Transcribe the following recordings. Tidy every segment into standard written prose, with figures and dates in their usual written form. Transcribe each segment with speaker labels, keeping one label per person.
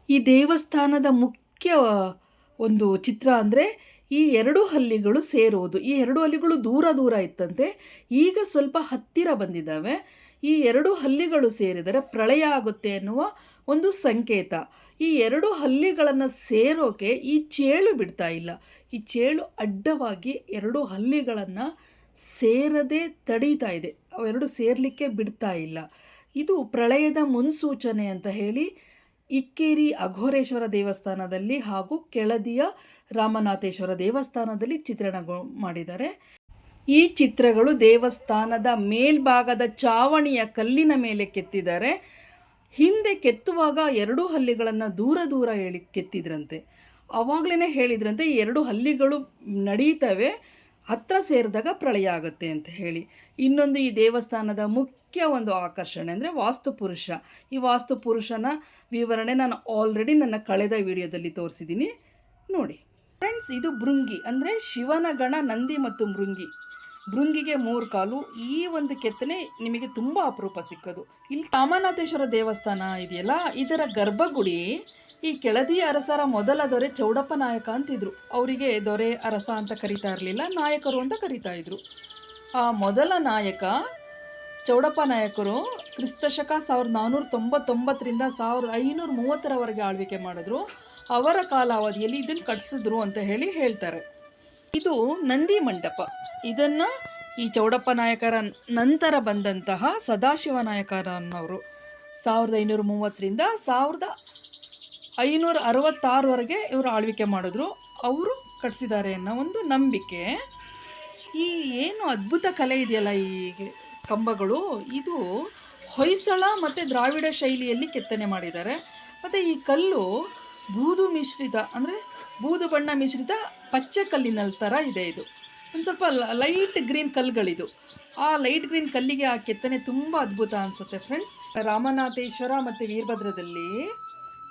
Speaker 1: ಈ ದೇವಸ್ಥಾನದ ಮುಖ್ಯ ಒಂದು ಚಿತ್ರ ಅಂದರೆ ಈ ಎರಡು ಹಲ್ಲಿಗಳು ಸೇರುವುದು. ಈ ಎರಡು ಹಲ್ಲಿಗಳು ದೂರ ದೂರ ಇತ್ತಂತೆ, ಈಗ ಸ್ವಲ್ಪ ಹತ್ತಿರ ಬಂದಿದ್ದಾವೆ. ಈ ಎರಡು ಹಲ್ಲಿಗಳು ಸೇರಿದರೆ ಪ್ರಳಯ ಆಗುತ್ತೆ ಎನ್ನುವ ಒಂದು ಸಂಕೇತ. ಈ ಎರಡು ಹಲ್ಲಿಗಳನ್ನು ಸೇರೋಕೆ ಈ ಚೇಳು ಬಿಡ್ತಾ ಇಲ್ಲ. ಈ ಚೇಳು ಅಡ್ಡವಾಗಿ ಎರಡು ಹಲ್ಲಿಗಳನ್ನು ಸೇರದೆ ತಡೀತಾ ಇದೆ, ಅವೆರಡು ಸೇರಲಿಕ್ಕೆ ಬಿಡ್ತಾ ಇಲ್ಲ. ಇದು ಪ್ರಳಯದ ಮುನ್ಸೂಚನೆ ಅಂತ ಹೇಳಿ ಇಕ್ಕೇರಿ ಅಘೋರೇಶ್ವರ ದೇವಸ್ಥಾನದಲ್ಲಿ ಹಾಗೂ ಕೆಳದಿಯ ರಾಮನಾಥೇಶ್ವರ ದೇವಸ್ಥಾನದಲ್ಲಿ ಚಿತ್ರಣ ಮಾಡಿದ್ದಾರೆ. ಈ ಚಿತ್ರಗಳು ದೇವಸ್ಥಾನದ ಮೇಲ್ಭಾಗದ ಚಾವಣಿಯ ಕಲ್ಲಿನ ಮೇಲೆ ಕೆತ್ತಿದ್ದಾರೆ. ಹಿಂದೆ ಕೆತ್ತುವಾಗ ಎರಡು ಹಲ್ಲಿಗಳನ್ನು ದೂರ ದೂರ ಕೆತ್ತಿದ್ರಂತೆ. ಆವಾಗಲೇ ಹೇಳಿದ್ರಂತೆ ಈ ಎರಡು ಹಲ್ಲಿಗಳು ನಡೀತವೆ, ಹತ್ರ ಸೇರಿದಾಗ ಪ್ರಳಯ ಆಗುತ್ತೆ ಅಂತ ಹೇಳಿ. ಇನ್ನೊಂದು ಈ ದೇವಸ್ಥಾನದ ಮುಖ್ಯ ಒಂದು ಆಕರ್ಷಣೆ ಅಂದರೆ ವಾಸ್ತುಪುರುಷ. ಈ ವಾಸ್ತುಪುರುಷನ ವಿವರಣೆ ನಾನು ಆಲ್ರೆಡಿ ನನ್ನ ಕಳೆದ ವಿಡಿಯೋದಲ್ಲಿ ತೋರಿಸಿದ್ದೀನಿ, ನೋಡಿ ಫ್ರೆಂಡ್ಸ್. ಇದು ಭೃಂಗಿ ಅಂದರೆ ಶಿವನ ಗಣ ನಂದಿ ಮತ್ತು ಭೃಂಗಿ. ಭೃಂಗಿಗೆ 3 ಕಾಲು. ಈ ಒಂದು ಕೆತ್ತನೆ ನಿಮಗೆ ತುಂಬ ಅಪರೂಪ ಸಿಕ್ಕೋದು. ಇಲ್ಲಿ ರಾಮನಾಥೇಶ್ವರ ದೇವಸ್ಥಾನ ಇದೆಯಲ್ಲ, ಇದರ ಗರ್ಭಗುಡಿ ಈ ಕೆಳದಿ ಅರಸರ ಮೊದಲ ದೊರೆ ಚೌಡಪ್ಪ ನಾಯಕ ಅಂತಿದ್ರು. ಅವರಿಗೆ ದೊರೆ ಅರಸ ಅಂತ ಕರಿತಾ ಇರಲಿಲ್ಲ, ನಾಯಕರು ಅಂತ ಕರಿತಾ ಇದ್ರು. ಆ ಮೊದಲ ನಾಯಕ ಚೌಡಪ್ಪ ನಾಯಕರು ಕ್ರಿಸ್ತಶಕ 1499ರಿಂದ 1530ರವರೆಗೆ ಆಳ್ವಿಕೆ ಮಾಡಿದ್ರು. ಅವರ ಕಾಲಾವಧಿಯಲ್ಲಿ ಇದನ್ನು ಕಟ್ಟಿಸಿದ್ರು ಅಂತ ಹೇಳಿ ಹೇಳ್ತಾರೆ. ಇದು ನಂದಿ ಮಂಟಪ. ಇದನ್ನು ಈ ಚೌಡಪ್ಪ ನಾಯಕರ ನಂತರ ಬಂದಂತಹ ಸದಾಶಿವ ನಾಯಕರನ್ನವರು 1530ರಿಂದ 1566ವರೆಗೆ ಇವರು ಆಳ್ವಿಕೆ ಮಾಡಿದ್ರು. ಅವರು ಕಟ್ಟಿಸಿದ್ದಾರೆ ಅನ್ನೋ ಒಂದು ನಂಬಿಕೆ. ಈ ಏನು ಅದ್ಭುತ ಕಲೆ ಇದೆಯಲ್ಲ ಈ ಕಂಬಗಳು, ಇದು ಹೊಯ್ಸಳ ಮತ್ತು ದ್ರಾವಿಡ ಶೈಲಿಯಲ್ಲಿ ಕೆತ್ತನೆ ಮಾಡಿದ್ದಾರೆ. ಮತ್ತು ಈ ಕಲ್ಲು ಬೂದು ಮಿಶ್ರಿತ ಅಂದರೆ ಬೂದು ಬಣ್ಣ ಮಿಶ್ರಿತ ಪಚ್ಚೆ ಕಲ್ಲಿನ ಥರ ಇದೆ. ಇದು ಒಂದು ಸ್ವಲ್ಪ ಲೈಟ್ ಗ್ರೀನ್ ಕಲ್ಲುಗಳಿದು. ಆ ಲೈಟ್ ಗ್ರೀನ್ ಕಲ್ಲಿಗೆ ಆ ಕೆತ್ತನೆ ತುಂಬ ಅದ್ಭುತ ಅನಿಸುತ್ತೆ ಫ್ರೆಂಡ್ಸ್. ರಾಮನಾಥೇಶ್ವರ ಮತ್ತು ವೀರಭದ್ರದಲ್ಲಿ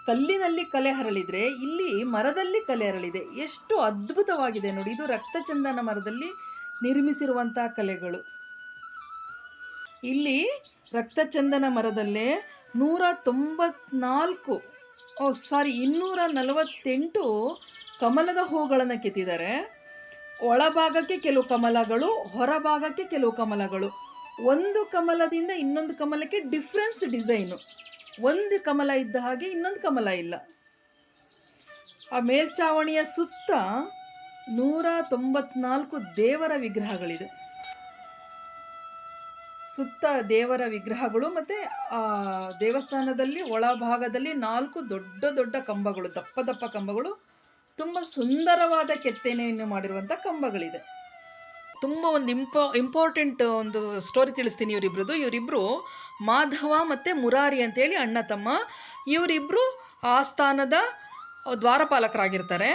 Speaker 1: ಕಲ್ಲಿನಲ್ಲಿ ಕಲೆ ಹರಳಿದರೆ ಇಲ್ಲಿ ಮರದಲ್ಲಿ ಕಲೆ ಹರಳಿದೆ. ಎಷ್ಟು ಅದ್ಭುತವಾಗಿದೆ ನೋಡಿ. ಇದು ರಕ್ತಚಂದನ ಮರದಲ್ಲಿ ನಿರ್ಮಿಸಿರುವಂಥ ಕಲೆಗಳು. ಇಲ್ಲಿ ರಕ್ತಚಂದನ ಮರದಲ್ಲೇ 248 ಕಮಲದ ಹೂಗಳನ್ನು ಕೆತ್ತಿದ್ದಾರೆ. ಒಳಭಾಗಕ್ಕೆ ಕೆಲವು ಕಮಲಗಳು, ಹೊರಭಾಗಕ್ಕೆ ಕೆಲವು ಕಮಲಗಳು. ಒಂದು ಕಮಲದಿಂದ ಇನ್ನೊಂದು ಕಮಲಕ್ಕೆ ಡಿಫ್ರೆನ್ಸ್ ಡಿಸೈನು. ಒಂದು ಕಮಲ ಇದ್ದ ಹಾಗೆ ಇನ್ನೊಂದು ಕಮಲ ಇಲ್ಲ. ಆ ಮೇಲ್ಚಾವಣಿಯ ಸುತ್ತ 194 ದೇವರ ವಿಗ್ರಹಗಳಿದೆ. ಸುತ್ತ ದೇವರ ವಿಗ್ರಹಗಳು ಮತ್ತು ಆ ದೇವಸ್ಥಾನದಲ್ಲಿ ಒಳಭಾಗದಲ್ಲಿ 4 ದೊಡ್ಡ ದೊಡ್ಡ ಕಂಬಗಳು, ದಪ್ಪ ದಪ್ಪ ಕಂಬಗಳು, ತುಂಬ ಸುಂದರವಾದ ಕೆತ್ತನೆಯನ್ನು ಮಾಡಿರುವಂಥ ಕಂಬಗಳಿದೆ. ತುಂಬ ಒಂದು ಇಂಪಾರ್ಟೆಂಟ್ ಒಂದು ಸ್ಟೋರಿ ತಿಳಿಸ್ತೀನಿ ಇವರಿಬ್ಬರು ಮಾಧವ ಮತ್ತು ಮುರಾರಿ ಅಂತೇಳಿ ಅಣ್ಣ ತಮ್ಮ. ಇವರಿಬ್ಬರು ಆಸ್ಥಾನದ ದ್ವಾರಪಾಲಕರಾಗಿರ್ತಾರೆ.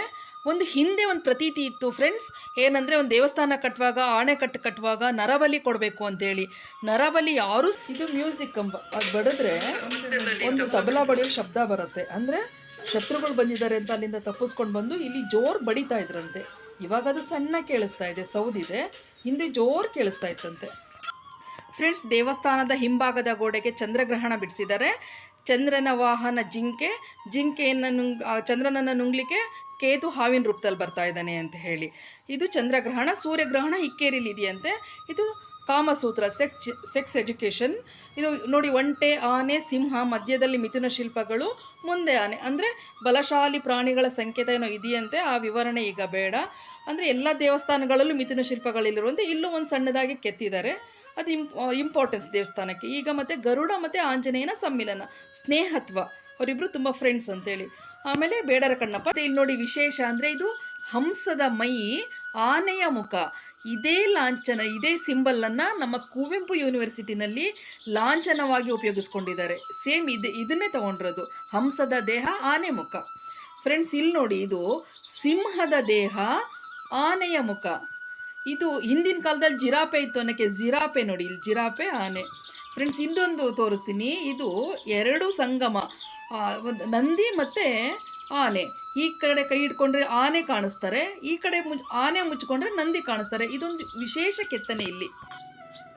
Speaker 1: ಹಿಂದೆ ಒಂದು ಪ್ರತೀತಿ ಇತ್ತು ಫ್ರೆಂಡ್ಸ್. ಏನಂದರೆ ಒಂದು ದೇವಸ್ಥಾನ ಕಟ್ಟುವಾಗ, ಆಣೆಕಟ್ಟು ಕಟ್ಟುವಾಗ ನರಬಲಿ ಕೊಡಬೇಕು ಅಂತೇಳಿ. ನರಬಲಿ ಯಾರು, ಇದು ಮ್ಯೂಸಿಕ್ ಕಂಬ, ಅದು ಬಡಿದ್ರೆ ಒಂದು ತಬಲಾ ಬಡಿಯೋ ಶಬ್ದ ಬರುತ್ತೆ. ಅಂದರೆ ಶತ್ರುಗಳು ಬಂದಿದ್ದಾರೆ ಅಂತ ಅಲ್ಲಿಂದ ತಪ್ಪಿಸ್ಕೊಂಡು ಬಂದು ಇಲ್ಲಿ ಜೋರು ಬಡಿತಾ ಇದ್ರಂತೆ. ಇವಾಗ ಅದು ಸಣ್ಣ ಕೇಳಿಸ್ತಾ ಇದೆ, ಸೌದಿದೆ. ಹಿಂದೆ ಜೋರು ಕೇಳಿಸ್ತಾ ಇತ್ತಂತೆ ಫ್ರೆಂಡ್ಸ್. ದೇವಸ್ಥಾನದ ಹಿಂಭಾಗದ ಗೋಡೆಗೆ ಚಂದ್ರಗ್ರಹಣ ಬಿಡಿಸಿದ್ದಾರೆ. ಚಂದ್ರನ ವಾಹನ ಜಿಂಕೆಯನ್ನು ಚಂದ್ರನನ್ನು ನುಂಗ್ಲಿಕ್ಕೆ ಕೇತು ಹಾವಿನ ರೂಪದಲ್ಲಿ ಬರ್ತಾ ಇದ್ದಾನೆ ಅಂತ ಹೇಳಿ. ಇದು ಚಂದ್ರಗ್ರಹಣ. ಸೂರ್ಯಗ್ರಹಣ ಇಕ್ಕೇರಿಲಿ ಇದೆಯಂತೆ. ಇದು ಕಾಮಸೂತ್ರ, ಸೆಕ್ಸ್ ಎಜುಕೇಷನ್. ಇದು ನೋಡಿ, ಒಂಟೆ, ಆನೆ, ಸಿಂಹ, ಮಧ್ಯದಲ್ಲಿ ಮಿಥುನ ಶಿಲ್ಪಗಳು, ಮುಂದೆ ಆನೆ. ಅಂದರೆ ಬಲಶಾಲಿ ಪ್ರಾಣಿಗಳ ಸಂಕೇತ ಏನೋ ಇದೆಯಂತೆ. ಆ ವಿವರಣೆ ಈಗ ಬೇಡ. ಅಂದರೆ ಎಲ್ಲ ದೇವಸ್ಥಾನಗಳಲ್ಲೂ ಮಿಥುನ ಶಿಲ್ಪಗಳಿರುವಂತೆ ಇಲ್ಲೂ ಒಂದು ಸಣ್ಣದಾಗಿ ಕೆತ್ತಿದ್ದಾರೆ. ಅದು ಇಂಪಾರ್ಟೆನ್ಸ್ ದೇವಸ್ಥಾನಕ್ಕೆ. ಈಗ ಮತ್ತು ಗರುಡ ಮತ್ತು ಆಂಜನೇಯನ ಸಮ್ಮಿಲನ, ಸ್ನೇಹತ್ವ, ಅವರಿಬ್ಬರು ತುಂಬ ಫ್ರೆಂಡ್ಸ್ ಅಂತೇಳಿ. ಆಮೇಲೆ ಬೇಡರ ಕಣ್ಣಪ್ಪ. ಇಲ್ಲಿ ನೋಡಿ ವಿಶೇಷ ಅಂದರೆ ಇದು ಹಂಸದ ಮೈ, ಆನೆಯ ಮುಖ. ಇದೇ ಲಾಂಛನ, ಇದೇ ಸಿಂಬಲನ್ನು ನಮ್ಮ ಕುವೆಂಪು ಯೂನಿವರ್ಸಿಟಿನಲ್ಲಿ ಲಾಂಛನವಾಗಿ ಉಪಯೋಗಿಸ್ಕೊಂಡಿದ್ದಾರೆ. ಸೇಮ್ ಇದನ್ನೇ ತಗೊಂಡಿರೋದು. ಹಂಸದ ದೇಹ, ಆನೆ ಮುಖ. ಫ್ರೆಂಡ್ಸ್ ಇಲ್ಲಿ ನೋಡಿ, ಇದು ಸಿಂಹದ ದೇಹ, ಆನೆಯ ಮುಖ. ಇದು ಹಿಂದಿನ ಕಾಲದಲ್ಲಿ ಜಿರಾಪೆ ಇತ್ತು ಅನ್ನೋಕ್ಕೆ ಜಿರಾಪೆ ನೋಡಿ, ಇಲ್ಲಿ ಜಿರಾಪೆ, ಆನೆ. ಫ್ರೆಂಡ್ಸ್ ಇನ್ನೊಂದು ತೋರಿಸ್ತೀನಿ. ಇದು 2 ಸಂಗಮ, ಒಂದು ನಂದಿ ಮತ್ತು ಆನೆ. ಈ ಕಡೆ ಕೈ ಇಟ್ಕೊಂಡ್ರೆ ಆನೆ ಕಾಣಿಸ್ತಾರೆ, ಈ ಕಡೆ ಆನೆ ಮುಚ್ಕೊಂಡ್ರೆ ನಂದಿ ಕಾಣಿಸ್ತಾರೆ. ಇದೊಂದು ವಿಶೇಷ ಕೆತ್ತನೆ ಇಲ್ಲಿ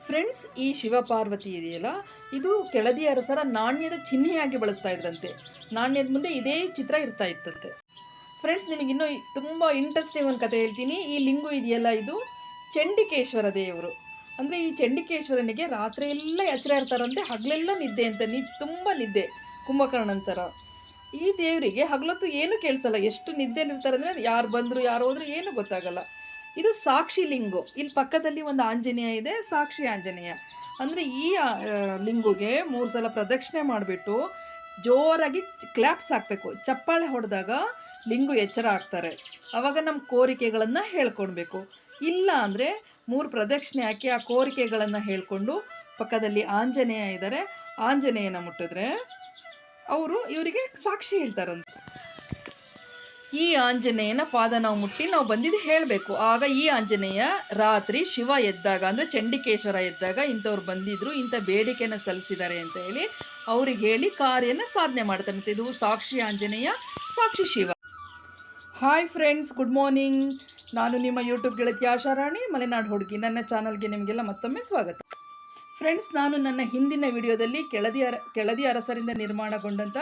Speaker 1: ಫ್ರೆಂಡ್ಸ್, ಈ ಶಿವಪಾರ್ವತಿ ಇದೆಯಲ್ಲ, ಇದು ಕೆಳದಿ ಅರಸರ ನಾಣ್ಯದ ಚಿಹ್ನೆಯಾಗಿ ಬಳಸ್ತಾ ಇದ್ರಂತೆ. ನಾಣ್ಯದ ಮುಂದೆ ಇದೇ ಚಿತ್ರ ಇರ್ತಾ ಇತ್ತಂತೆ. ಫ್ರೆಂಡ್ಸ್, ನಿಮಗಿನ್ನೂ ತುಂಬ ಇಂಟ್ರೆಸ್ಟಿಂಗ್ ಒಂದು ಕತೆ ಹೇಳ್ತೀನಿ. ಈ ಲಿಂಗು ಇದೆಯಲ್ಲ, ಇದು ಚಂಡಿಕೇಶ್ವರ ದೇವರು. ಅಂದರೆ ಈ ಚಂಡಿಕೇಶ್ವರನಿಗೆ ರಾತ್ರಿ ಎಲ್ಲ ಎಚ್ಚರ ಇರ್ತಾರಂತೆ, ಹಗಲೆಲ್ಲ ನಿದ್ದೆ ಅಂತ, ತುಂಬ ನಿದ್ದೆ, ಕುಂಭಕರ್ಣಂತರ. ಈ ದೇವರಿಗೆ ಹಗಲೊತ್ತು ಏನೂ ಕೇಳಿಸಲ್ಲ, ಎಷ್ಟು ನಿದ್ದೆಲಿರ್ತಾರೆ ಅಂದರೆ ಯಾರು ಬಂದರು ಯಾರು ಹೋದ್ರು ಏನೂ ಗೊತ್ತಾಗಲ್ಲ. ಇದು ಸಾಕ್ಷಿ ಲಿಂಗು. ಇಲ್ಲಿ ಪಕ್ಕದಲ್ಲಿ ಒಂದು ಆಂಜನೇಯ ಇದೆ, ಸಾಕ್ಷಿ ಆಂಜನೇಯ. ಅಂದರೆ ಈ ಲಿಂಗುಗೆ 3 ಸಲ ಪ್ರದಕ್ಷಿಣೆ ಮಾಡಿಬಿಟ್ಟು ಜೋರಾಗಿ ಕ್ಲ್ಯಾಪ್ಸ್ ಹಾಕಬೇಕು. ಚಪ್ಪಾಳೆ ಹೊಡೆದಾಗ ಲಿಂಗು ಎಚ್ಚರ ಆಗ್ತಾರೆ. ಆವಾಗ ನಮ್ಮ ಕೋರಿಕೆಗಳನ್ನು ಹೇಳ್ಕೊಳ್ಬೇಕು. ಇಲ್ಲ ಅಂದರೆ 3 ಪ್ರದಕ್ಷಿಣೆ ಹಾಕಿ ಆ ಕೋರಿಕೆಗಳನ್ನು ಹೇಳ್ಕೊಂಡು ಪಕ್ಕದಲ್ಲಿ ಆಂಜನೇಯ ಇದ್ದಾರೆ, ಆಂಜನೇಯನ ಮುಟ್ಟಿದ್ರೆ ಅವರು ಇವರಿಗೆ ಸಾಕ್ಷಿ ಹೇಳ್ತಾರಂತೆ. ಈ ಆಂಜನೇಯನ ಪಾದ ನಾವು ಮುಟ್ಟಿ ನಾವು ಬಂದಿದ್ದು ಹೇಳಬೇಕು. ಆಗ ಈ ಆಂಜನೇಯ ರಾತ್ರಿ ಶಿವ ಎದ್ದಾಗ, ಅಂದರೆ ಚಂಡಿಕೇಶ್ವರ ಎದ್ದಾಗ, ಇಂಥವ್ರು ಬಂದಿದ್ರು, ಇಂಥ ಬೇಡಿಕೆನ ಸಲ್ಲಿಸಿದ್ದಾರೆ ಅಂತ ಹೇಳಿ ಅವ್ರಿಗೆ ಹೇಳಿ ಕಾರ್ಯನ ಸಾಧನೆ ಮಾಡ್ತಾರಂತೆ. ಇದು ಸಾಕ್ಷಿ ಆಂಜನೇಯ, ಸಾಕ್ಷಿ Shiva. Hi friends, good morning. ನಾನು ನಿಮ್ಮ ಯೂಟ್ಯೂಬ್ ಗೆಳತಿ ಆಶಾರಾಣಿ, ಮಲೆನಾಡು ಹುಡುಗಿ. ನನ್ನ ಚಾನಲ್ಗೆ ನಿಮಗೆಲ್ಲ ಮತ್ತೊಮ್ಮೆ ಸ್ವಾಗತ. ಫ್ರೆಂಡ್ಸ್, ನಾನು ನನ್ನ ಹಿಂದಿನ ವಿಡಿಯೋದಲ್ಲಿ ಕೆಳದಿ ಅರಸರಿಂದ ನಿರ್ಮಾಣಗೊಂಡಂಥ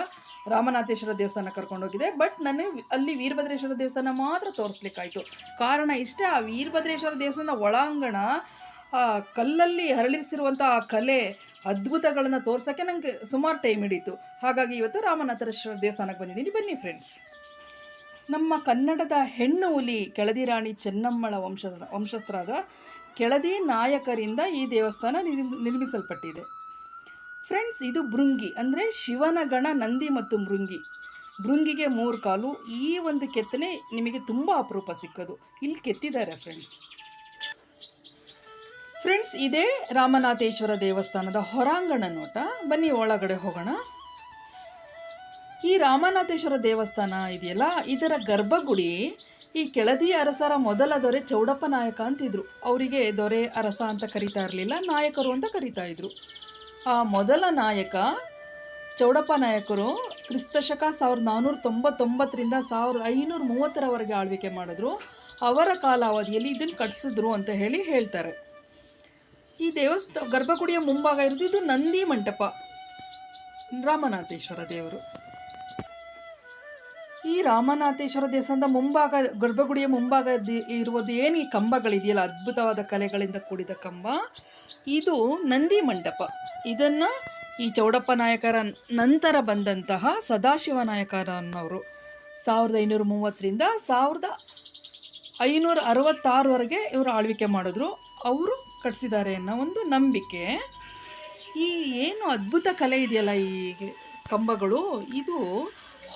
Speaker 1: ರಾಮನಾಥೇಶ್ವರ ದೇವಸ್ಥಾನ ಕರ್ಕೊಂಡೋಗಿದೆ. ಬಟ್ ನಾನು ಅಲ್ಲಿ ವೀರಭದ್ರೇಶ್ವರ ದೇವಸ್ಥಾನ ಮಾತ್ರ ತೋರಿಸ್ಲಿಕ್ಕಾಯಿತು. ಕಾರಣ ಇಷ್ಟೇ, ಆ ವೀರಭದ್ರೇಶ್ವರ ದೇವಸ್ಥಾನದ ಒಳಾಂಗಣ ಕಲ್ಲಲ್ಲಿ ಹರಳಿಸಿರುವಂಥ ಆ ಕಲೆ ಅದ್ಭುತಗಳನ್ನು ತೋರ್ಸೋಕ್ಕೆ ನನಗೆ ಸುಮಾರು ಟೈಮ್ ಹಿಡೀತು. ಹಾಗಾಗಿ ಇವತ್ತು ರಾಮನಾಥೇಶ್ವರ ದೇವಸ್ಥಾನಕ್ಕೆ ಬಂದಿದ್ದೀನಿ. ಬನ್ನಿ ಫ್ರೆಂಡ್ಸ್. ನಮ್ಮ ಕನ್ನಡದ ಹೆಣ್ಣು ಹುಲಿ ಕೆಳದಿ ರಾಣಿ ಚೆನ್ನಮ್ಮಳ ವಂಶಸ್ಥರಾದ ಕೆಳದಿ ನಾಯಕರಿಂದ ಈ ದೇವಸ್ಥಾನ ನಿರ್ಮಿಸಲ್ಪಟ್ಟಿದೆ. ಫ್ರೆಂಡ್ಸ್, ಇದು ಭೃಂಗಿ, ಅಂದರೆ ಶಿವನ ಗಣ ನಂದಿ ಮತ್ತು ಭೃಂಗಿಗೆ 3 ಕಾಲು. ಈ ಒಂದು ಕೆತ್ತನೆ ನಿಮಗೆ ತುಂಬ ಅಪರೂಪ ಸಿಕ್ಕೋದು. ಇಲ್ಲಿ ಕೆತ್ತಿದ್ದಾರೆ ಫ್ರೆಂಡ್ಸ್. ಇದೇ ರಾಮನಾಥೇಶ್ವರ ದೇವಸ್ಥಾನದ ಹೊರಾಂಗಣ ನೋಟ. ಬನ್ನಿ ಒಳಗಡೆ ಹೋಗೋಣ. ಈ ರಾಮನಾಥೇಶ್ವರ ದೇವಸ್ಥಾನ ಇದೆಯಲ್ಲ, ಇದರ ಗರ್ಭಗುಡಿ ಈ ಕೆಳದಿ ಅರಸರ ಮೊದಲ ದೊರೆ ಚೌಡಪ್ಪ ನಾಯಕ ಅಂತಿದ್ರು. ಅವರಿಗೆ ದೊರೆ ಅರಸ ಅಂತ ಕರಿತಾ ಇರಲಿಲ್ಲ, ನಾಯಕರು ಅಂತ ಕರಿತಾ ಇದ್ರು. ಆ ಮೊದಲ ನಾಯಕ ಚೌಡಪ್ಪ ನಾಯಕರು ಕ್ರಿಸ್ತಶಕ 1499ರಿಂದ 1530ರವರೆಗೆ ಆಳ್ವಿಕೆ ಮಾಡಿದ್ರು. ಅವರ ಕಾಲಾವಧಿಯಲ್ಲಿ ಇದನ್ನು ಕಟ್ಟಿಸಿದ್ರು ಅಂತ ಹೇಳ್ತಾರೆ. ಈ ಗರ್ಭಗುಡಿಯ ಮುಂಭಾಗ ಇರೋದು ಇದು ನಂದಿ ಮಂಟಪ, ರಾಮನಾಥೇಶ್ವರ ದೇವರು. ಈ ರಾಮನಾಥೇಶ್ವರ ದೇವಸ್ಥಾನದ ಮುಂಭಾಗ, ಗರ್ಭಗುಡಿಯ ಮುಂಭಾಗ ಇರುವುದು ಏನು ಈ ಕಂಬಗಳಿದೆಯಲ್ಲ, ಅದ್ಭುತವಾದ ಕಲೆಗಳಿಂದ ಕೂಡಿದ ಕಂಬ, ಇದು ನಂದಿ ಮಂಟಪ. ಇದನ್ನು ಈ ಚೌಡಪ್ಪ ನಾಯಕರ ನಂತರ ಬಂದಂತಹ ಸದಾಶಿವ ನಾಯಕರನ್ನವರು 1530ರಿಂದ 1566ವರೆಗೆ ಇವರು ಆಳ್ವಿಕೆ ಮಾಡಿದ್ರು. ಅವರು ಕಟ್ಟಿಸಿದ್ದಾರೆ ಅನ್ನೋ ಒಂದು ನಂಬಿಕೆ. ಈ ಏನು ಅದ್ಭುತ ಕಲೆ ಇದೆಯಲ್ಲ, ಈ ಕಂಬಗಳು, ಇದು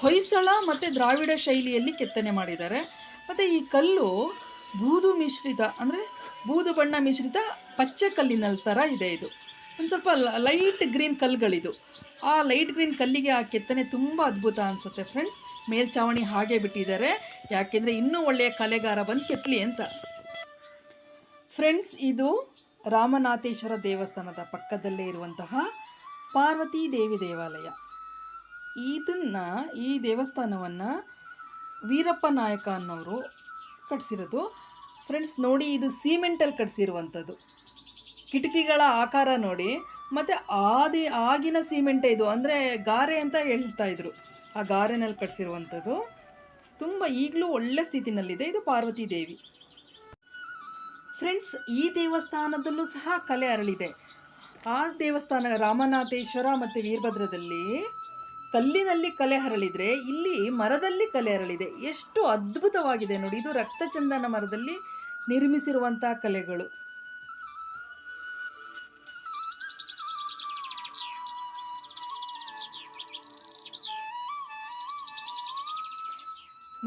Speaker 1: ಹೊಯ್ಸಳ ಮತ್ತು ದ್ರಾವಿಡ ಶೈಲಿಯಲ್ಲಿ ಕೆತ್ತನೆ ಮಾಡಿದ್ದಾರೆ. ಮತ್ತು ಈ ಕಲ್ಲು ಬೂದು ಮಿಶ್ರಿತ, ಅಂದರೆ ಬೂದು ಬಣ್ಣ ಮಿಶ್ರಿತ ಪಚ್ಚೆ ಕಲ್ಲಿನ ಥರ ಇದೆ. ಇದು ಒಂದು ಸ್ವಲ್ಪ ಲೈಟ್ ಗ್ರೀನ್ ಕಲ್ಲುಗಳಿದು. ಆ ಲೈಟ್ ಗ್ರೀನ್ ಕಲ್ಲಿಗೆ ಆ ಕೆತ್ತನೆ ತುಂಬ ಅದ್ಭುತ ಅನಿಸುತ್ತೆ ಫ್ರೆಂಡ್ಸ್. ಮೇಲ್ಚಾವಣಿ ಹಾಗೆ ಬಿಟ್ಟಿದ್ದಾರೆ, ಯಾಕೆಂದರೆ ಇನ್ನೂ ಒಳ್ಳೆಯ ಕಲೆಗಾರ ಬಂದು ಕೆತ್ತಲಿ ಅಂತ. ಫ್ರೆಂಡ್ಸ್, ಇದು ರಾಮನಾಥೇಶ್ವರ ದೇವಸ್ಥಾನದ ಪಕ್ಕದಲ್ಲೇ ಇರುವಂತಹ ಪಾರ್ವತೀ ದೇವಿ ದೇವಾಲಯ. ಈ ದೇವಸ್ಥಾನವನ್ನು ವೀರಪ್ಪ ನಾಯಕ ಅನ್ನೋರು ಕಟ್ಟಿಸಿರೋದು. ಫ್ರೆಂಡ್ಸ್ ನೋಡಿ, ಇದು ಸಿಮೆಂಟಲ್ಲಿ ಕಟ್ಟಿಸಿರುವಂಥದ್ದು. ಕಿಟಕಿಗಳ ಆಕಾರ ನೋಡಿ, ಮತ್ತು ಆಗಿನ ಸಿಮೆಂಟೇ ಇದು, ಅಂದರೆ ಗಾರೆ ಅಂತ ಹೇಳ್ತಾ ಇದ್ರು. ಆ ಗಾರೆನಲ್ಲಿ ಕಟ್ಟಿಸಿರುವಂಥದ್ದು ತುಂಬ ಈಗಲೂ ಒಳ್ಳೆ ಸ್ಥಿತಿನಲ್ಲಿದೆ. ಇದು ಪಾರ್ವತಿ ದೇವಿ. ಫ್ರೆಂಡ್ಸ್, ಈ ದೇವಸ್ಥಾನದಲ್ಲೂ ಸಹ ಕಲೆ ಅರಳಿದೆ. ಆ ದೇವಸ್ಥಾನ ರಾಮನಾಥೇಶ್ವರ ಮತ್ತು ವೀರಭದ್ರದಲ್ಲಿ ಕಲ್ಲಿನಲ್ಲಿ ಕಲೆ ಹರಳಿದರೆ, ಇಲ್ಲಿ ಮರದಲ್ಲಿ ಕಲೆ ಹರಳಿದೆ. ಎಷ್ಟು ಅದ್ಭುತವಾಗಿದೆ ನೋಡಿ. ಇದು ರಕ್ತಚಂದನ ಮರದಲ್ಲಿ ನಿರ್ಮಿಸಿರುವಂಥ ಕಲೆಗಳು.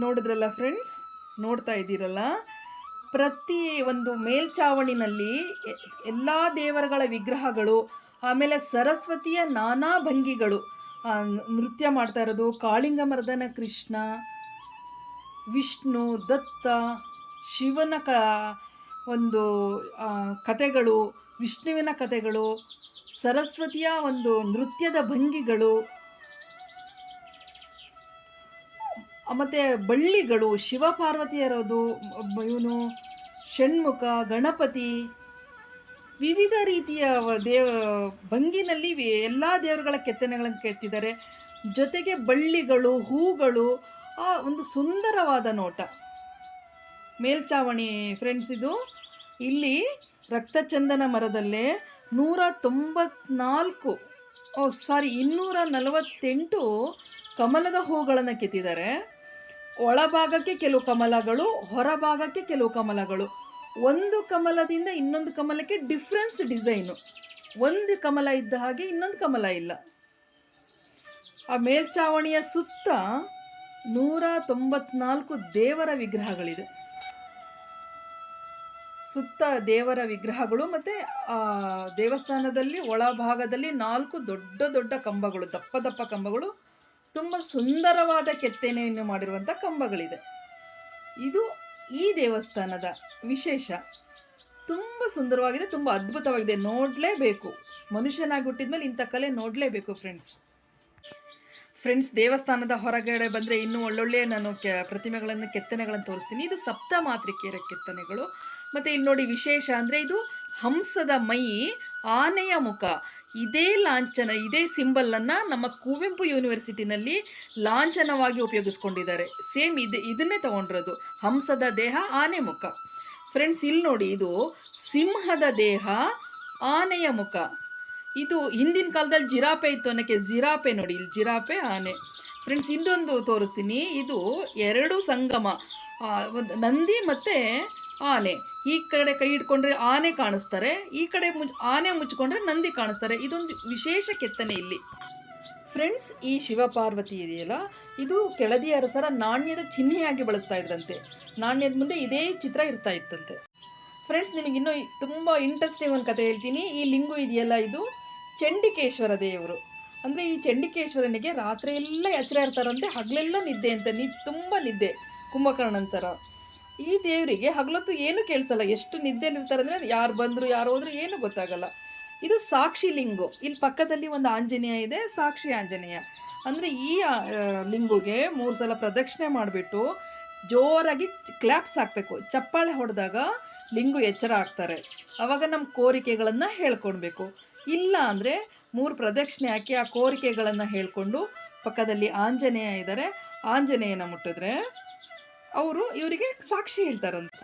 Speaker 1: ನೋಡಿದ್ರಲ್ಲ ಫ್ರೆಂಡ್ಸ್, ನೋಡ್ತಾ ಇದ್ದೀರಲ್ಲ, ಪ್ರತಿ ಒಂದು ಮೇಲ್ಚಾವಣಿನಲ್ಲಿ ಎಲ್ಲ ದೇವರುಗಳ ವಿಗ್ರಹಗಳು, ಆಮೇಲೆ ಸರಸ್ವತಿಯ ನಾನಾ ಭಂಗಿಗಳು ನೃತ್ಯ ಮಾಡ್ತಾ ಇರೋದು. ಕಾಳಿಂಗ ಮರ್ದನ ಕೃಷ್ಣ, ವಿಷ್ಣು, ದತ್ತ, ಶಿವನ ಒಂದು ಕಥೆಗಳು, ವಿಷ್ಣುವಿನ ಕಥೆಗಳು, ಸರಸ್ವತಿಯ ಒಂದು ನೃತ್ಯದ ಭಂಗಿಗಳು, ಮತ್ತು ಬಳ್ಳಿಗಳು, ಶಿವಪಾರ್ವತಿಯರದು, ಇವನು ಷಣ್ಮುಖ, ಗಣಪತಿ, ವಿವಿಧ ರೀತಿಯ ದೇವ ಭಂಗಿನಲ್ಲಿ ಎಲ್ಲ ದೇವರುಗಳ ಕೆತ್ತನೆಗಳನ್ನು ಕೆತ್ತಿದ್ದಾರೆ. ಜೊತೆಗೆ ಬಳ್ಳಿಗಳು, ಹೂಗಳು, ಆ ಒಂದು ಸುಂದರವಾದ ನೋಟ. ಮೇಲ್ಚಾವಣಿ ಫ್ರೆಂಡ್ಸ್ ಇದು. ಇಲ್ಲಿ ರಕ್ತಚಂದನ ಮರದಲ್ಲೇ 248 ಕಮಲದ ಹೂಗಳನ್ನು ಕೆತ್ತಿದ್ದಾರೆ. ಒಳಭಾಗಕ್ಕೆ ಕೆಲವು ಕಮಲಗಳು, ಹೊರಭಾಗಕ್ಕೆ ಕೆಲವು ಕಮಲಗಳು. ಒಂದು ಕಮಲದಿಂದ ಇನ್ನೊಂದು ಕಮಲಕ್ಕೆ ಡಿಫ್ರೆನ್ಸ್ ಡಿಸೈನು. ಒಂದು ಕಮಲ ಇದ್ದ ಹಾಗೆ ಇನ್ನೊಂದು ಕಮಲ ಇಲ್ಲ. ಆ ಮೇಲ್ಚಾವಣಿಯ ಸುತ್ತ 194 ದೇವರ ವಿಗ್ರಹಗಳಿದೆ. ಸುತ್ತ ದೇವರ ವಿಗ್ರಹಗಳು ಮತ್ತು ದೇವಸ್ಥಾನದಲ್ಲಿ ಒಳಭಾಗದಲ್ಲಿ 4 ದೊಡ್ಡ ದೊಡ್ಡ ಕಂಬಗಳು, ದಪ್ಪ ದಪ್ಪ ಕಂಬಗಳು, ತುಂಬ ಸುಂದರವಾದ ಕೆತ್ತನೆಯನ್ನು ಮಾಡಿರುವಂಥ ಕಂಬಗಳಿದೆ. ಇದು ಈ ದೇವಸ್ಥಾನದ ವಿಶೇಷ. ತುಂಬ ಸುಂದರವಾಗಿದೆ, ತುಂಬ ಅದ್ಭುತವಾಗಿದೆ, ನೋಡಲೇಬೇಕು. ಮನುಷ್ಯನಾಗಿ ಹುಟ್ಟಿದ್ಮೇಲೆ ಇಂಥ ಕಲೆ ನೋಡಲೇಬೇಕು ಫ್ರೆಂಡ್ಸ್. ದೇವಸ್ಥಾನದ ಹೊರಗಡೆ ಬಂದರೆ ಇನ್ನೂ ಒಳ್ಳೊಳ್ಳೆ ನಾನು ಪ್ರತಿಮೆಗಳನ್ನು, ಕೆತ್ತನೆಗಳನ್ನು ತೋರಿಸ್ತೀನಿ. ಇದು ಸಪ್ತ ಮಾತೃಕೆಯರ ಕೆತ್ತನೆಗಳು. ಮತ್ತು ಇಲ್ಲಿ ನೋಡಿ ವಿಶೇಷ ಅಂದರೆ ಇದು ಹಂಸದ ಮೈ, ಆನೆಯ ಮುಖ. ಇದೇ ಲಾಂಛನ, ಇದೇ ಸಿಂಬಲನ್ನು ನಮ್ಮ ಕುವೆಂಪು ಯೂನಿವರ್ಸಿಟಿನಲ್ಲಿ ಲಾಂಛನವಾಗಿ ಉಪಯೋಗಿಸ್ಕೊಂಡಿದ್ದಾರೆ. ಸೇಮ್ ಇದನ್ನೇ ತಗೊಂಡಿರೋದು. ಹಂಸದ ದೇಹ, ಆನೆ ಮುಖ. ಫ್ರೆಂಡ್ಸ್ ಇಲ್ಲಿ ನೋಡಿ, ಇದು ಸಿಂಹದ ದೇಹ, ಆನೆಯ ಮುಖ. ಇದು ಹಿಂದಿನ ಕಾಲದಲ್ಲಿ ಜಿರಾಪೆ ಇತ್ತು ಅನ್ನೋಕ್ಕೆ ಜಿರಾಪೆ ನೋಡಿ, ಇಲ್ಲಿ ಜಿರಾಪೆ, ಆನೆ. ಫ್ರೆಂಡ್ಸ್ ಇನ್ನೊಂದು ತೋರಿಸ್ತೀನಿ. ಇದು 2 ಸಂಗಮ, ಒಂದು ನಂದಿ ಮತ್ತು ಆನೆ. ಈ ಕಡೆ ಕೈ ಇಟ್ಕೊಂಡ್ರೆ ಆನೆ ಕಾಣಿಸ್ತಾರೆ, ಈ ಕಡೆ ಆನೆ ಮುಚ್ಕೊಂಡ್ರೆ ನಂದಿ ಕಾಣಿಸ್ತಾರೆ. ಇದೊಂದು ವಿಶೇಷ ಕೆತ್ತನೆ ಇಲ್ಲಿ ಫ್ರೆಂಡ್ಸ್. ಈ ಶಿವಪಾರ್ವತಿ ಇದೆಯಲ್ಲ, ಇದು ಕೆಳದಿ ಅರಸರ ನಾಣ್ಯದ ಚಿಹ್ನೆಯಾಗಿ ಬಳಸ್ತಾ ಇದ್ರಂತೆ. ನಾಣ್ಯದ ಮುಂದೆ ಇದೇ ಚಿತ್ರ ಇರ್ತಾ ಇತ್ತಂತೆ. ಫ್ರೆಂಡ್ಸ್ ನಿಮಗೆ ಇನ್ನೂ ತುಂಬ ಇಂಟ್ರೆಸ್ಟಿಂಗ್ ಒಂದು ಕತೆ ಹೇಳ್ತೀನಿ. ಈ ಲಿಂಗು ಇದೆಯಲ್ಲ, ಇದು ಚಂಡಿಕೇಶ್ವರ ದೇವರು. ಅಂದರೆ ಈ ಚಂಡಿಕೇಶ್ವರನಿಗೆ ರಾತ್ರಿ ಎಲ್ಲ ಎಚ್ಚರ ಇರ್ತಾರಂತೆ, ಹಗಲೆಲ್ಲ ನಿದ್ದೆ ಅಂತ, ತುಂಬ ನಿದ್ದೆ, ಕುಂಭಕರ್ಣಂತರ. ಈ ದೇವರಿಗೆ ಹಗಲೊತ್ತು ಏನೂ ಕೇಳಿಸಲ್ಲ, ಎಷ್ಟು ನಿದ್ದೆಲಿರ್ತಾರೆ ಅಂದರೆ ಯಾರು ಬಂದರು ಯಾರು ಹೋದ್ರು ಏನೂ ಗೊತ್ತಾಗಲ್ಲ. ಇದು ಸಾಕ್ಷಿ ಲಿಂಗು. ಇಲ್ಲಿ ಪಕ್ಕದಲ್ಲಿ ಒಂದು ಆಂಜನೇಯ ಇದೆ, ಸಾಕ್ಷಿ ಆಂಜನೇಯ. ಅಂದರೆ ಈ ಲಿಂಗುಗೆ 3 ಸಲ ಪ್ರದಕ್ಷಿಣೆ ಮಾಡಿಬಿಟ್ಟು ಜೋರಾಗಿ ಕ್ಲ್ಯಾಪ್ಸ್ ಹಾಕಬೇಕು. ಚಪ್ಪಾಳೆ ಹೊಡೆದಾಗ ಲಿಂಗು ಎಚ್ಚರ ಆಗ್ತಾರೆ. ಆವಾಗ ನಮ್ಮ ಕೋರಿಕೆಗಳನ್ನು ಹೇಳ್ಕೊಳ್ಬೇಕು. ಇಲ್ಲ ಅಂದರೆ 3 ಪ್ರದಕ್ಷಿಣೆ ಹಾಕಿ ಆ ಕೋರಿಕೆಗಳನ್ನು ಹೇಳ್ಕೊಂಡು ಪಕ್ಕದಲ್ಲಿ ಆಂಜನೇಯ ಇದ್ದಾರೆ, ಆಂಜನೇಯನ ಮುಟ್ಟಿದ್ರೆ ಅವರು ಇವರಿಗೆ ಸಾಕ್ಷಿ ಹೇಳ್ತಾರಂತೆ.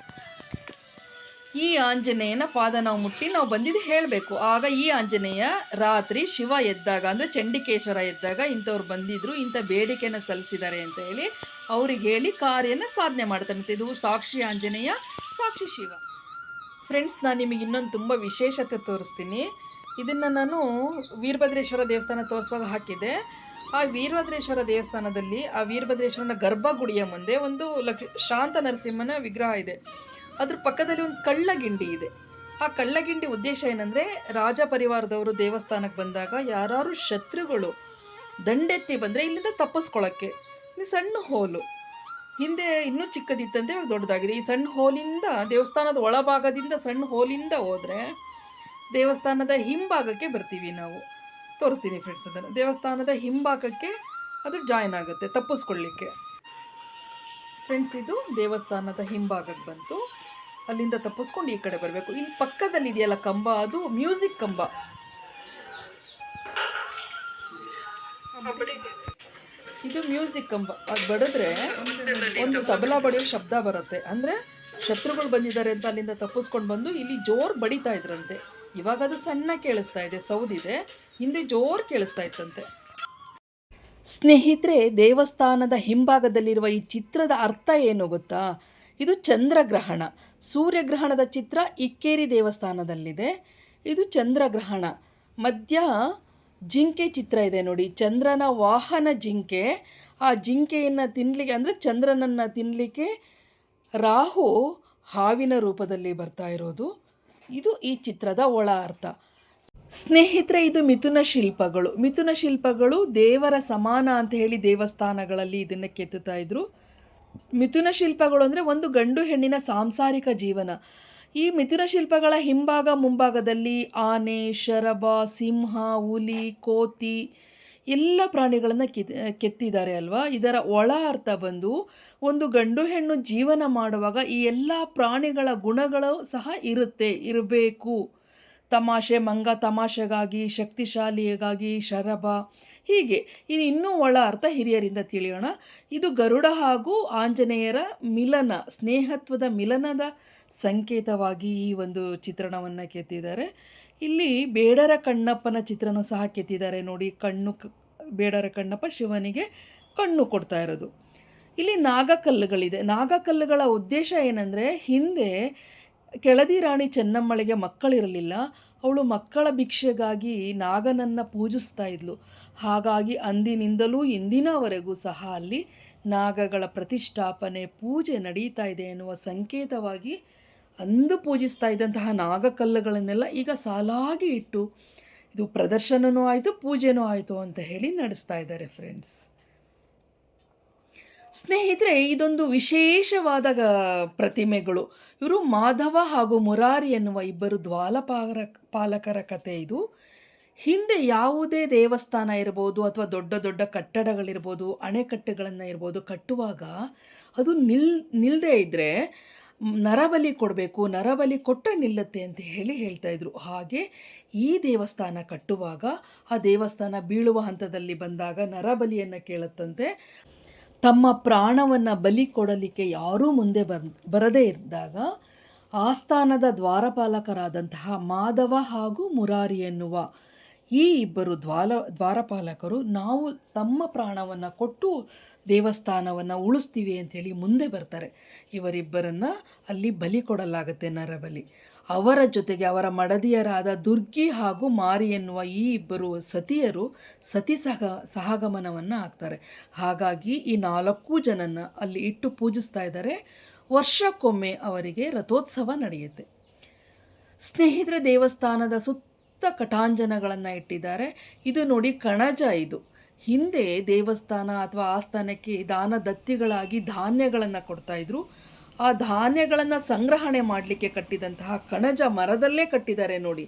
Speaker 1: ಈ ಆಂಜನೇಯನ ಪಾದ ನಾವು ಮುಟ್ಟಿ ನಾವು ಬಂದಿದ್ದು ಹೇಳಬೇಕು. ಆಗ ಈ ಆಂಜನೇಯ ರಾತ್ರಿ ಶಿವ ಎದ್ದಾಗ, ಅಂದರೆ ಚಂಡಿಕೇಶ್ವರ ಎದ್ದಾಗ, ಇಂಥವ್ರು ಬಂದಿದ್ರು, ಇಂಥ ಬೇಡಿಕೆಯನ್ನು ಸಲ್ಲಿಸಿದ್ದಾರೆ ಅಂತ ಹೇಳಿ ಅವ್ರಿಗೆ ಹೇಳಿ ಕಾರ್ಯನ ಸಾಧನೆ ಮಾಡ್ತಾರಂತೆ. ಇದು ಸಾಕ್ಷಿ ಆಂಜನೇಯ, ಸಾಕ್ಷಿ ಶಿವ. ಫ್ರೆಂಡ್ಸ್ ನಾನು ನಿಮಗೆ ಇನ್ನೊಂದು ತುಂಬ ವಿಶೇಷತೆ ತೋರಿಸ್ತೀನಿ. ಇದನ್ನು ನಾನು ವೀರಭದ್ರೇಶ್ವರ ದೇವಸ್ಥಾನ ತೋರಿಸುವಾಗ ಹಾಕಿದ್ದೆ. ಆ ವೀರಭದ್ರೇಶ್ವರ ದೇವಸ್ಥಾನದಲ್ಲಿ ಆ ವೀರಭದ್ರೇಶ್ವರನ ಗರ್ಭಗುಡಿಯ ಮುಂದೆ ಒಂದು ಶಾಂತ ನರಸಿಂಹನ ವಿಗ್ರಹ ಇದೆ. ಅದ್ರ ಪಕ್ಕದಲ್ಲಿ ಒಂದು ಕಳ್ಳಗಿಂಡಿ ಇದೆ. ಆ ಕಳ್ಳಗಿಂಡಿ ಉದ್ದೇಶ ಏನಂದರೆ, ರಾಜ ಪರಿವಾರದವರು ದೇವಸ್ಥಾನಕ್ಕೆ ಬಂದಾಗ ಯಾರು ಶತ್ರುಗಳು ದಂಡೆತ್ತಿ ಬಂದರೆ ಇಲ್ಲಿಂದ ತಪ್ಪಿಸ್ಕೊಳ್ಳೋಕ್ಕೆ. ಇದು ಸಣ್ಣ ಹೋಲು, ಹಿಂದೆ ಇನ್ನೂ ಚಿಕ್ಕದಿತ್ತಂತೆ, ಇವಾಗ ದೊಡ್ಡದಾಗಿದೆ. ಈ ಸಣ್ಣ ಹೋಲಿಂದ, ದೇವಸ್ಥಾನದ ಒಳಭಾಗದಿಂದ ಸಣ್ಣ ಹೋಲಿಂದ ಹೋದರೆ ದೇವಸ್ಥಾನದ ಹಿಂಭಾಗಕ್ಕೆ ಬರ್ತೀವಿ ನಾವು. ತೋರಿಸ್ತೀನಿ ಫ್ರೆಂಡ್ಸ್ ಅದನ್ನು. ದೇವಸ್ಥಾನದ ಹಿಂಭಾಗಕ್ಕೆ ಅದು ಜಾಯ್ನ್ ಆಗುತ್ತೆ ತಪ್ಪಿಸ್ಕೊಳ್ಳಿಕ್ಕೆ. ಫ್ರೆಂಡ್ಸ್ ಇದು ದೇವಸ್ಥಾನದ ಹಿಂಭಾಗಕ್ಕೆ ಬಂತು, ಅಲ್ಲಿಂದ ತಪ್ಪಿಸ್ಕೊಂಡು ಈ ಕಡೆ ಬರಬೇಕು. ಇಲ್ಲಿ ಪಕ್ಕದಲ್ಲಿ ಇದೆಯಲ್ಲ ಕಂಬ, ಅದು ಮ್ಯೂಸಿಕ್ ಕಂಬ. ಇದು ಮ್ಯೂಸಿಕ್ ಕಂಬ. ಅದು ಬಡಿದ್ರೆ ಒಂದು ತಬಲಾ ಬಡಿಯೋ ಶಬ್ದ ಬರುತ್ತೆ. ಅಂದರೆ ಶತ್ರುಗಳು ಬಂದಿದ್ದಾರೆ ಅಂತ ಅಲ್ಲಿಂದ ತಪ್ಪಿಸ್ಕೊಂಡು ಬಂದು ಇಲ್ಲಿ ಜೋರು ಬಡಿತಾ ಇದ್ರಂತೆ. ಇವಾಗ ಅದು ಸಣ್ಣ ಕೇಳಿಸ್ತಾ ಇದೆ, ಸೌದಿದೆ. ಹಿಂದೆ ಜೋರು ಕೇಳಿಸ್ತಾ ಇತ್ತಂತೆ. ಸ್ನೇಹಿತರೆ, ದೇವಸ್ಥಾನದ ಹಿಂಭಾಗದಲ್ಲಿರುವ ಈ ಚಿತ್ರದ ಅರ್ಥ ಏನು ಗೊತ್ತಾ? ಇದು ಚಂದ್ರಗ್ರಹಣ, ಸೂರ್ಯಗ್ರಹಣದ ಚಿತ್ರ ಇಕ್ಕೇರಿ ದೇವಸ್ಥಾನದಲ್ಲಿದೆ. ಇದು ಚಂದ್ರಗ್ರಹಣ. ಮಧ್ಯ ಜಿಂಕೆ ಚಿತ್ರ ಇದೆ ನೋಡಿ, ಚಂದ್ರನ ವಾಹನ ಜಿಂಕೆ. ಆ ಜಿಂಕೆಯನ್ನು ತಿನ್ನಲಿಕ್ಕೆ, ಅಂದರೆ ಚಂದ್ರನನ್ನು ತಿನ್ನಲಿಕ್ಕೆ ರಾಹು ಹಾವಿನ ರೂಪದಲ್ಲಿ ಬರ್ತಾ ಇರೋದು. ಇದು ಈ ಚಿತ್ರದ ಒಳ ಅರ್ಥ. ಸ್ನೇಹಿತರೆ, ಇದು ಮಿಥುನ ಶಿಲ್ಪಗಳು. ಮಿಥುನ ಶಿಲ್ಪಗಳು ದೇವರ ಸಮಾನ ಅಂತ ಹೇಳಿ ದೇವಸ್ಥಾನಗಳಲ್ಲಿ ಇದನ್ನು ಕೆತ್ತುತ್ತಾ ಇದ್ರು. ಮಿಥುನ ಶಿಲ್ಪಗಳು ಅಂದರೆ ಒಂದು ಗಂಡು ಹೆಣ್ಣಿನ ಸಾಂಸಾರಿಕ ಜೀವನ. ಈ ಮಿಥುನ ಶಿಲ್ಪಗಳ ಹಿಂಭಾಗ ಮುಂಭಾಗದಲ್ಲಿ ಆನೆ, ಶರಭ, ಸಿಂಹ, ಹುಲಿ, ಕೋತಿ ಎಲ್ಲ ಪ್ರಾಣಿಗಳನ್ನು ಕೆತ್ತಿದ್ದಾರೆ ಅಲ್ವಾ. ಇದರ ಒಳ ಅರ್ಥ ಬಂದು, ಒಂದು ಗಂಡು ಹೆಣ್ಣು ಜೀವನ ಮಾಡುವಾಗ ಈ ಎಲ್ಲ ಪ್ರಾಣಿಗಳ ಗುಣಗಳು ಸಹ ಇರಬೇಕು. ತಮಾಷೆ ಮಂಗ ತಮಾಷೆಗಾಗಿ, ಶಕ್ತಿಶಾಲಿಯಾಗಿ, ಶರಭ, ಹೀಗೆ ಇನ್ನೂ ಒಳ ಅರ್ಥ ಹಿರಿಯರಿಂದ ತಿಳಿಯೋಣ. ಇದು ಗರುಡ ಹಾಗೂ ಆಂಜನೇಯರ ಮಿಲನ, ಸ್ನೇಹತ್ವದ ಮಿಲನದ ಸಂಕೇತವಾಗಿ ಈ ಒಂದು ಚಿತ್ರಣವನ್ನು ಕೆತ್ತಿದ್ದಾರೆ. ಇಲ್ಲಿ ಬೇಡರ ಕಣ್ಣಪ್ಪನ ಚಿತ್ರನೂ ಸಹ ಕೆತ್ತಿದ್ದಾರೆ ನೋಡಿ. ಬೇಡರ ಕಣ್ಣಪ್ಪ ಶಿವನಿಗೆ ಕಣ್ಣು ಕೊಡ್ತಾ ಇರೋದು. ಇಲ್ಲಿ ನಾಗಕಲ್ಲುಗಳಿದೆ. ನಾಗಕಲ್ಲುಗಳ ಉದ್ದೇಶ ಏನಂದರೆ, ಹಿಂದೆ ಕೆಳದಿ ರಾಣಿ ಚೆನ್ನಮ್ಮಳಿಗೆ ಮಕ್ಕಳಿರಲಿಲ್ಲ. ಅವಳು ಮಕ್ಕಳ ಭಿಕ್ಷೆಗಾಗಿ ನಾಗನನ್ನು ಪೂಜಿಸ್ತಾ ಇದ್ಲು. ಹಾಗಾಗಿ ಅಂದಿನಿಂದಲೂ ಇಂದಿನವರೆಗೂ ಸಹ ಅಲ್ಲಿ ನಾಗಗಳ ಪ್ರತಿಷ್ಠಾಪನೆ, ಪೂಜೆ ನಡೀತಾ ಇದೆ ಎನ್ನುವ ಸಂಕೇತವಾಗಿ ಅಂದು ಪೂಜಿಸ್ತಾ ಇದ್ದಂತಹ ನಾಗಕಲ್ಲುಗಳನ್ನೆಲ್ಲ ಈಗ ಸಾಲಾಗಿ ಇಟ್ಟು ಇದು ಪ್ರದರ್ಶನವೂ ಆಯಿತು, ಪೂಜೆನೂ ಆಯಿತು ಅಂತ ಹೇಳಿ ನಡೆಸ್ತಾ ಇದ್ದಾರೆ ಫ್ರೆಂಡ್ಸ್. ಸ್ನೇಹಿತರೆ, ಇದೊಂದು ವಿಶೇಷವಾದ ಪ್ರತಿಮೆಗಳು. ಇವರು ಮಾಧವ ಹಾಗೂ ಮುರಾರಿ ಎನ್ನುವ ಇಬ್ಬರು ಪಾಲಕರ ಕತೆ ಇದು. ಹಿಂದೆ ಯಾವುದೇ ದೇವಸ್ಥಾನ ಇರ್ಬೋದು ಅಥವಾ ದೊಡ್ಡ ದೊಡ್ಡ ಕಟ್ಟಡಗಳಿರ್ಬೋದು, ಅಣೆಕಟ್ಟುಗಳನ್ನು ಇರ್ಬೋದು, ಕಟ್ಟುವಾಗ ಅದು ನಿಲ್ಲದೇ ಇದ್ದರೆ ನರಬಲಿ ಕೊಡಬೇಕು, ನರಬಲಿ ಕೊಟ್ಟರೆ ನಿಲ್ಲುತ್ತೆ ಅಂತ ಹೇಳ್ತಾಯಿದ್ರು. ಹಾಗೆ ಈ ದೇವಸ್ಥಾನ ಕಟ್ಟುವಾಗ ಆ ದೇವಸ್ಥಾನ ಬೀಳುವ ಹಂತದಲ್ಲಿ ಬಂದಾಗ ನರಬಲಿಯನ್ನು ಕೇಳುತ್ತಂತೆ. ತಮ್ಮ ಪ್ರಾಣವನ್ನು ಬಲಿ ಕೊಡಲಿಕ್ಕೆ ಯಾರೂ ಮುಂದೆ ಬರದೇ ಇದ್ದಾಗ ಆಸ್ಥಾನದ ದ್ವಾರಪಾಲಕರಾದಂತಹ ಮಾಧವ ಹಾಗೂ ಮುರಾರಿ ಎನ್ನುವ ಈ ಇಬ್ಬರು ದ್ವಾರಪಾಲಕರು ನಾವು ತಮ್ಮ ಪ್ರಾಣವನ್ನು ಕೊಟ್ಟು ದೇವಸ್ಥಾನವನ್ನು ಉಳಿಸ್ತೀವಿ ಅಂಥೇಳಿ ಮುಂದೆ ಬರ್ತಾರೆ. ಇವರಿಬ್ಬರನ್ನು ಅಲ್ಲಿ ಬಲಿ ಕೊಡಲಾಗುತ್ತೆ, ನರಬಲಿ. ಅವರ ಜೊತೆಗೆ ಅವರ ಮಡದಿಯರಾದ ದುರ್ಗಿ ಹಾಗೂ ಮಾರಿ ಎನ್ನುವ ಈ ಇಬ್ಬರು ಸತಿಯರು ಸಹಗಮನವನ್ನು ಆಗ್ತಾರೆ. ಹಾಗಾಗಿ ಈ 4 ಜನನ ಅಲ್ಲಿ ಇಟ್ಟು ಪೂಜಿಸ್ತಾ ಇದ್ದಾರೆ. ವರ್ಷಕ್ಕೊಮ್ಮೆ ಅವರಿಗೆ ರಥೋತ್ಸವ ನಡೆಯುತ್ತೆ. ಸ್ನೇಹಿತರೆ, ದೇವಸ್ಥಾನದ ಸುತ್ತ ಕಟಾಂಜನಗಳನ್ನು ಇಟ್ಟಿದ್ದಾರೆ. ಇದು ನೋಡಿ ಕಣಜ. ಇದು ಹಿಂದೆ ದೇವಸ್ಥಾನ ಅಥವಾ ಆಸ್ಥಾನಕ್ಕೆ ದಾನ ದತ್ತಿಗಳಾಗಿ ಧಾನ್ಯಗಳನ್ನು ಕೊಡ್ತಾಯಿದ್ರು. ಆ ಧಾನ್ಯಗಳನ್ನು ಸಂಗ್ರಹಣೆ ಮಾಡಲಿಕ್ಕೆ ಕಟ್ಟಿದಂತಹ ಕಣಜ ಮರದಲ್ಲೇ ಕಟ್ಟಿದ್ದಾರೆ ನೋಡಿ.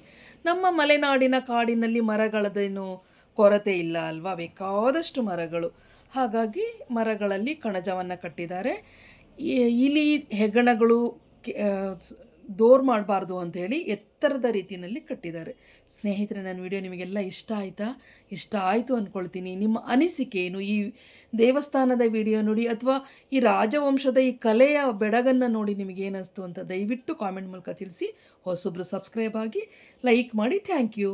Speaker 1: ನಮ್ಮ ಮಲೆನಾಡಿನ ಕಾಡಿನಲ್ಲಿ ಮರಗಳದೇನು ಕೊರತೆ ಇಲ್ಲ ಅಲ್ವಾ, ಬೇಕಾದಷ್ಟು ಮರಗಳು. ಹಾಗಾಗಿ ಮರಗಳಲ್ಲಿ ಕಣಜವನ್ನು ಕಟ್ಟಿದ್ದಾರೆ. ಇಲಿ ಹೆಗ್ಗಣಗಳು ದೋರ್ ಮಾಡಬಾರ್ದು ಅಂಥೇಳಿ ಎತ್ತರದ ರೀತಿಯಲ್ಲಿ ಕಟ್ಟಿದ್ದಾರೆ. ಸ್ನೇಹಿತರೆ, ನನ್ನ ವಿಡಿಯೋ ನಿಮಗೆಲ್ಲ ಇಷ್ಟ ಆಯಿತಾ? ಇಷ್ಟ ಆಯಿತು ಅಂದ್ಕೊಳ್ತೀನಿ. ನಿಮ್ಮ ಅನಿಸಿಕೆ ಏನು? ಈ ದೇವಸ್ಥಾನದ ವಿಡಿಯೋ ನೋಡಿ ಅಥವಾ ಈ ರಾಜವಂಶದ ಈ ಕಲೆಯ ಬೆಡಗನ್ನು ನೋಡಿ ನಿಮಗೇನಿಸ್ತು ಅಂತ ದಯವಿಟ್ಟು ಕಾಮೆಂಟ್ ಮೂಲಕ ತಿಳಿಸಿ. ಹೊಸೊಬ್ಬರು ಸಬ್ಸ್ಕ್ರೈಬ್ ಆಗಿ, ಲೈಕ್ ಮಾಡಿ. Thank you.